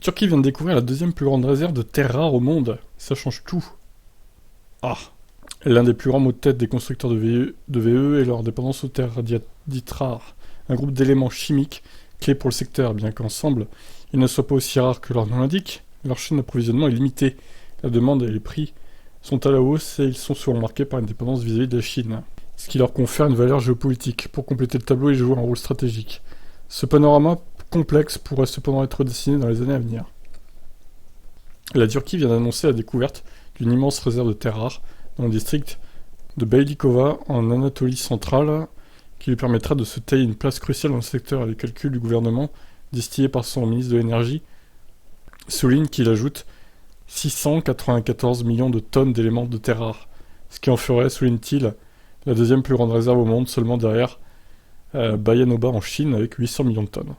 Turquie vient de découvrir la deuxième plus grande réserve de terres rares au monde. Ça change tout. Ah. L'un des plus grands maux de tête des constructeurs de VE est leur dépendance aux terres dites rares, un groupe d'éléments chimiques clés pour le secteur, bien qu'ensemble, ils ne soient pas aussi rares que leur nom l'indique. Leur chaîne d'approvisionnement est limitée. La demande et les prix sont à la hausse et ils sont souvent marqués par une dépendance vis-à-vis de la Chine, ce qui leur confère une valeur géopolitique. Pour compléter le tableau, ils jouent un rôle stratégique. Ce panorama complexe pourrait cependant être dessiné dans les années à venir. La Turquie vient d'annoncer la découverte d'une immense réserve de terres rares dans le district de Beylikova en Anatolie centrale, qui lui permettra de se tailler une place cruciale dans le secteur. Les calculs du gouvernement, distillés par son ministre de l'énergie, soulignent qu'il ajoute 694 millions de tonnes d'éléments de terres rares, ce qui en ferait, souligne-t-il, la deuxième plus grande réserve au monde, seulement derrière Bayanoba en Chine avec 800 millions de tonnes.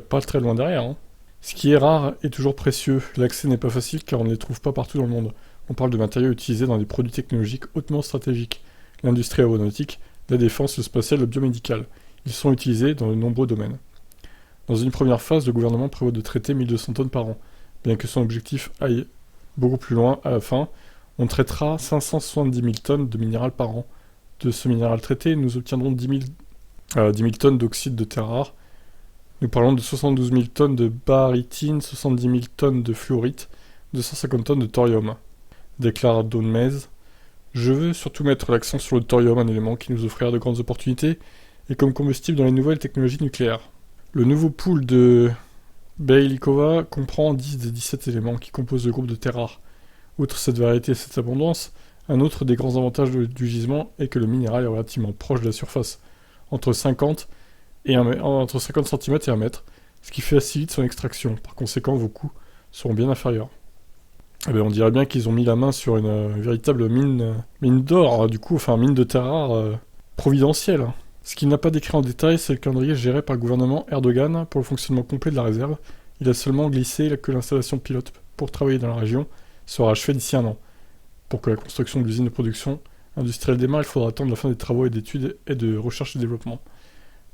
Pas très loin derrière, hein. Ce qui est rare est toujours précieux. L'accès n'est pas facile car on ne les trouve pas partout dans le monde. On parle de matériaux utilisés dans des produits technologiques hautement stratégiques, l'industrie aéronautique, la défense, le spatial, le biomédical. Ils sont utilisés dans de nombreux domaines. Dans une première phase, le gouvernement prévoit de traiter 1200 tonnes par an. Bien que son objectif aille beaucoup plus loin, à la fin, on traitera 570 000 tonnes de minéral par an. De ce minéral traité, nous obtiendrons 10 000 tonnes d'oxyde de terre rare. Nous parlons de 72 000 tonnes de barytine, 70 000 tonnes de fluorite, 250 tonnes de thorium, déclare Don Mez. Je veux surtout mettre l'accent sur le thorium, un élément qui nous offrira de grandes opportunités, et comme combustible dans les nouvelles technologies nucléaires. Le nouveau pool de Beylikova comprend 10 des 17 éléments qui composent le groupe de terres rares. Outre cette variété et cette abondance, un autre des grands avantages du gisement est que le minéral est relativement proche de la surface, entre 50 cm et 1 mètre, ce qui facilite son extraction. Par conséquent, vos coûts seront bien inférieurs. On dirait bien qu'ils ont mis la main sur une véritable mine d'or, mine de terre rare providentielle. Ce qu'il n'a pas décrit en détail, c'est le calendrier géré par le gouvernement Erdogan pour le fonctionnement complet de la réserve. Il a seulement glissé que l'installation pilote pour travailler dans la région sera achevée d'ici 1 an. Pour que la construction de l'usine de production industrielle démarre, il faudra attendre la fin des travaux et d'études et de recherche et développement.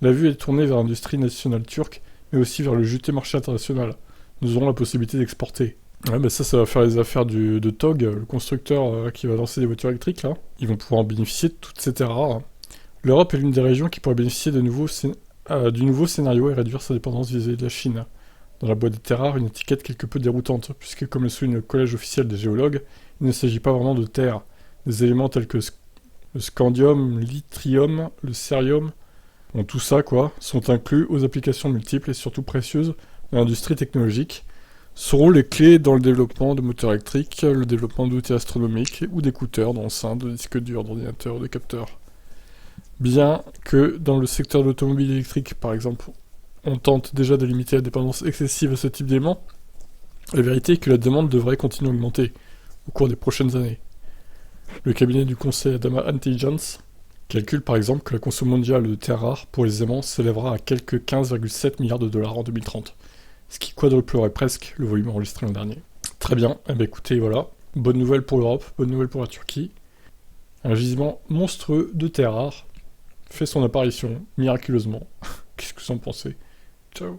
La vue est tournée vers l'industrie nationale turque, mais aussi vers le juteux marché international. Nous aurons la possibilité d'exporter. Ça va faire les affaires de TOG, le constructeur qui va lancer des voitures électriques, là. Ils vont pouvoir en bénéficier de toutes ces terres rares. L'Europe est l'une des régions qui pourrait bénéficier du nouveau scénario et réduire sa dépendance vis-à-vis de la Chine. Dans la boîte des terres rares, une étiquette quelque peu déroutante, puisque comme le souligne le collège officiel des géologues, il ne s'agit pas vraiment de terre. Des éléments tels que le scandium, l'yttrium, le cérium, tout ça, sont inclus aux applications multiples et surtout précieuses de l'industrie technologique, seront les clés dans le développement de moteurs électriques, le développement d'outils astronomiques ou d'écouteurs, d'enceintes, de disques durs, d'ordinateurs, de capteurs. Bien que dans le secteur de l'automobile électrique, par exemple, on tente déjà de limiter la dépendance excessive à ce type d'éléments, la vérité est que la demande devrait continuer à augmenter au cours des prochaines années. Le cabinet du conseil Adama Intelligence calcule par exemple que la consommation mondiale de terres rares pour les aimants s'élèvera à quelques 15,7 milliards de dollars en 2030, ce qui quadruplerait presque le volume enregistré l'an dernier. Très bien, écoutez, voilà, bonne nouvelle pour l'Europe, bonne nouvelle pour la Turquie. Un gisement monstrueux de terres rares fait son apparition miraculeusement. Qu'est-ce que vous en pensez? Ciao.